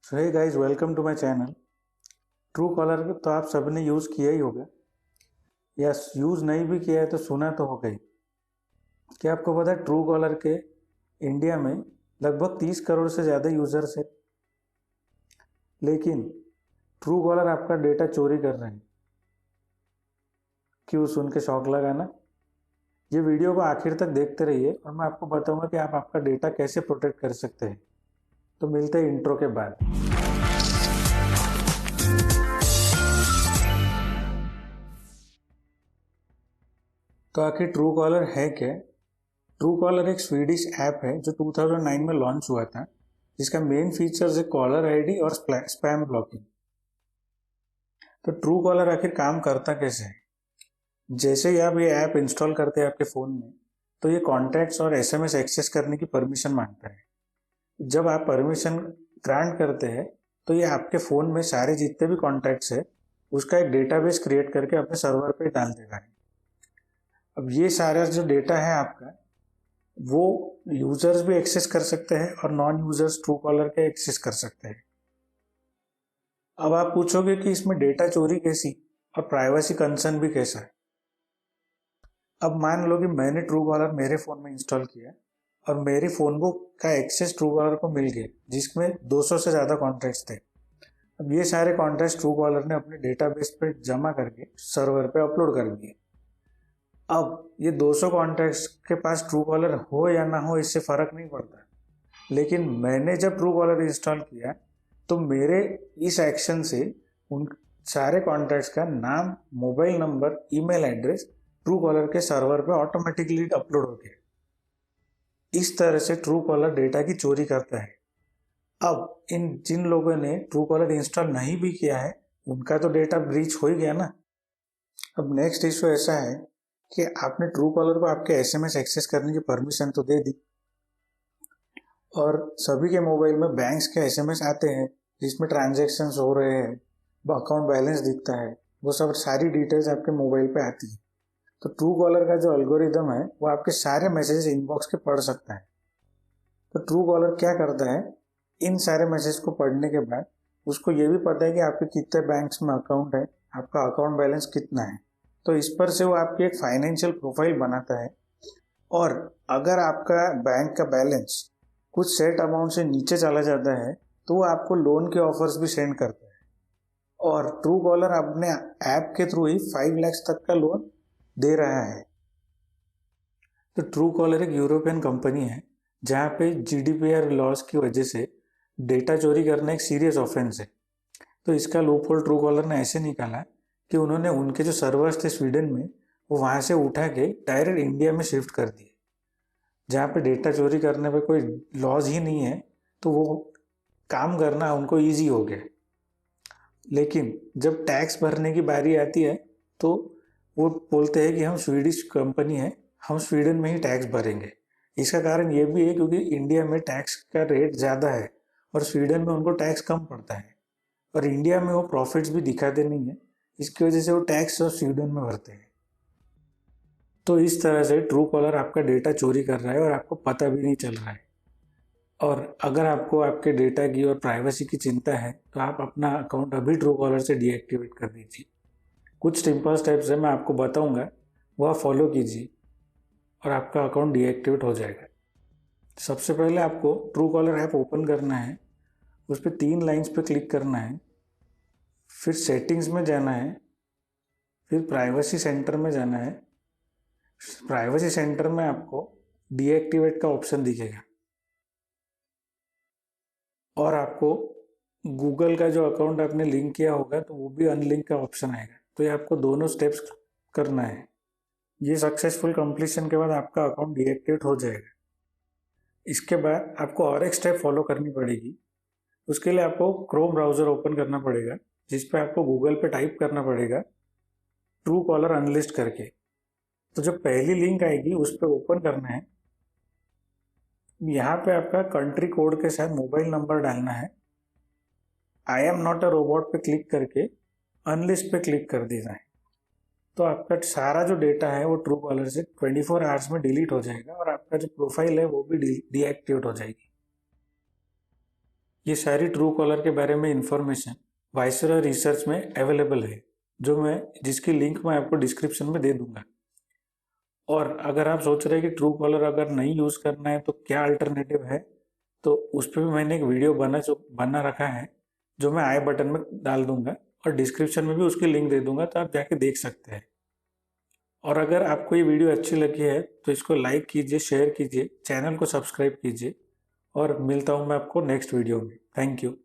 So hey guys, welcome to my channel. Truecaller तो आप सबने यूज़ किया ही होगा, या यूज़ नहीं भी किया है तो सुना तो होगा ही। क्या आपको पता है ट्रू कॉलर के इंडिया में लगभग 30 करोड़ से ज़्यादा यूज़र्स है, लेकिन ट्रू कॉलर आपका डेटा चोरी कर रहे हैं। क्यों? सुन के शौक लगा ना? ये वीडियो को आखिर तक देखते रहिए और मैं आपको बताऊंगा कि आप आपका डेटा कैसे प्रोटेक्ट कर सकते हैं। तो मिलते हैं इंट्रो के बाद। तो आखिर ट्रू कॉलर है क्या? ट्रू कॉलर एक स्वीडिश ऐप है जो 2009 में लॉन्च हुआ था, जिसका मेन फीचर्स है कॉलर आईडी और स्पैम ब्लॉकिंग। तो ट्रू कॉलर आखिर काम करता कैसे है? जैसे ही आप ये ऐप इंस्टॉल करते हैं आपके फ़ोन में, तो ये कॉन्टैक्ट्स और एसएमएस एक्सेस करने की परमिशन मांगता है। जब आप परमिशन ग्रांट करते हैं तो ये आपके फ़ोन में सारे जितने भी कॉन्टैक्ट्स है उसका एक डेटाबेस क्रिएट करके अपने सर्वर पे डाल देगा। अब ये सारा जो डेटा है आपका, वो यूजर्स भी एक्सेस कर सकते हैं और नॉन यूजर्स ट्रू कॉलर के एक्सेस कर सकते हैं। अब आप पूछोगे कि इसमें डेटा चोरी कैसी और प्राइवेसी कंसर्न भी कैसा है। अब मान लो कि मैंने ट्रू कॉलर मेरे फ़ोन में इंस्टॉल किया और मेरी फ़ोन बुक का एक्सेस ट्रू कॉलर को मिल गया, जिसमें 200 से ज़्यादा कॉन्टैक्ट्स थे। अब ये सारे कॉन्टैक्ट्स ट्रू कॉलर ने अपने डेटाबेस पे जमा करके सर्वर पे अपलोड कर दिए। अब ये 200 कॉन्टैक्ट्स के पास ट्रू कॉलर हो या ना हो इससे फ़र्क नहीं पड़ता, लेकिन मैंने जब ट्रू कॉलर इंस्टॉल किया तो मेरे इस एक्शन से उन सारे कॉन्टैक्ट्स का नाम, mobile number, email address true collar के सर्वर पे ऑटोमेटिकली अपलोड हो गया। इस तरह से ट्रू कॉलर डेटा की चोरी करता है। अब जिन लोगों ने ट्रू कॉलर इंस्टॉल नहीं भी किया है उनका तो डेटा ब्रीच हो ही गया ना। अब नेक्स्ट इशू ऐसा है कि आपने ट्रू कॉलर को आपके एसएमएस एक्सेस करने की परमिशन तो दे दी, और सभी के मोबाइल में बैंक्स के एसएमएस आते हैं जिसमें ट्रांजैक्शंस हो रहे हैं, अकाउंट बैलेंस दिखता है, वो सब सारी डिटेल्स आपके मोबाइल पे आती है। तो ट्रू कॉलर का जो एल्गोरिदम है वो आपके सारे मैसेजेस इनबॉक्स के पढ़ सकता है। तो ट्रू कॉलर क्या करता है, इन सारे मैसेज को पढ़ने के बाद उसको ये भी पता है कि आपके कितने बैंक्स में अकाउंट है, आपका अकाउंट बैलेंस कितना है। तो इस पर से वो आपकी एक फाइनेंशियल प्रोफाइल बनाता है, और अगर आपका बैंक का बैलेंस कुछ सेट अमाउंट से नीचे चला जाता है तो वो आपको लोन के ऑफर्स भी सेंड करता है। और ट्रू कॉलर अपने ऐप के थ्रू ही 5 लाख तक का लोन दे रहा है। तो ट्रू कॉलर एक यूरोपियन कंपनी है जहाँ पे जीडीपीआर लॉज की वजह से डेटा चोरी करना एक सीरियस ऑफेंस है। तो इसका लूपहोल ट्रू कॉलर ने ऐसे निकाला कि उन्होंने उनके जो सर्वर्स थे स्वीडन में, वो वहाँ से उठा के डायरेक्ट इंडिया में शिफ्ट कर दिए, जहाँ पे डेटा चोरी करने पे कोई लॉज ही नहीं है। तो वो काम करना उनको ईजी हो गया। लेकिन जब टैक्स भरने की बारी आती है तो वो बोलते हैं कि हम स्वीडिश कंपनी है, हम स्वीडन में ही टैक्स भरेंगे। इसका कारण ये भी है क्योंकि इंडिया में टैक्स का रेट ज़्यादा है और स्वीडन में उनको टैक्स कम पड़ता है, और इंडिया में वो प्रॉफिट्स भी दिखाते नहीं है, इसकी वजह से वो टैक्स और स्वीडन में भरते हैं। तो इस तरह से ट्रू कॉलर आपका डेटा चोरी कर रहा है और आपको पता भी नहीं चल रहा है। और अगर आपको आपके डेटा की और प्राइवेसी की चिंता है तो आप अपना अकाउंट अभी ट्रू कॉलर से डीएक्टिवेट कर दीजिए। कुछ सिंपल स्टेप्स है, मैं आपको बताऊंगा, वो आप फॉलो कीजिए और आपका अकाउंट डीएक्टिवेट हो जाएगा। सबसे पहले आपको ट्रू कॉलर ऐप ओपन करना है, उस पर 3 लाइन्स पे क्लिक करना है, फिर सेटिंग्स में जाना है, फिर प्राइवेसी सेंटर में जाना है। प्राइवेसी सेंटर में आपको डीएक्टिवेट का ऑप्शन दिखेगा और आपको गूगल का जो अकाउंट आपने लिंक किया होगा तो वो भी अनलिंक का ऑप्शन आएगा। तो ये आपको दोनों स्टेप्स करना है। ये सक्सेसफुल कंप्लीशन के बाद आपका अकाउंट डीएक्टिवेट हो जाएगा। इसके बाद आपको और एक स्टेप फॉलो करनी पड़ेगी। उसके लिए आपको क्रोम ब्राउज़र ओपन करना पड़ेगा, जिस पे आपको गूगल पे टाइप करना पड़ेगा ट्रू कॉलर अनलिस्ट करके। तो जो पहली लिंक आएगी उस पर ओपन करना है। यहाँ पे आपका कंट्री कोड के साथ मोबाइल नंबर डालना है। I am not a robot पे क्लिक करके अनलिस्ट पे क्लिक कर देना है। तो आपका सारा जो डेटा है वो ट्रू कॉलर से 24 आवर्स में डिलीट हो जाएगा और आपका जो प्रोफाइल है वो भी डीएक्टिवेट हो जाएगी। ये सारी ट्रू कॉलर के बारे में इंफॉर्मेशन वाइसरा रिसर्च में अवेलेबल है, जिसकी लिंक मैं आपको डिस्क्रिप्शन में दे दूंगा। और अगर आप सोच रहे हैं कि ट्रू कॉलर अगर नहीं यूज़ करना है तो क्या अल्टरनेटिव है, तो उस पर भी मैंने एक वीडियो बना रखा है, जो मैं आई बटन में डाल दूंगा और डिस्क्रिप्शन में भी उसकी लिंक दे दूंगा, तो आप जाके देख सकते हैं। और अगर आपको ये वीडियो अच्छी लगी है तो इसको लाइक कीजिए, शेयर कीजिए, चैनल को सब्सक्राइब कीजिए, और मिलता हूँ मैं आपको नेक्स्ट वीडियो में। Thank you.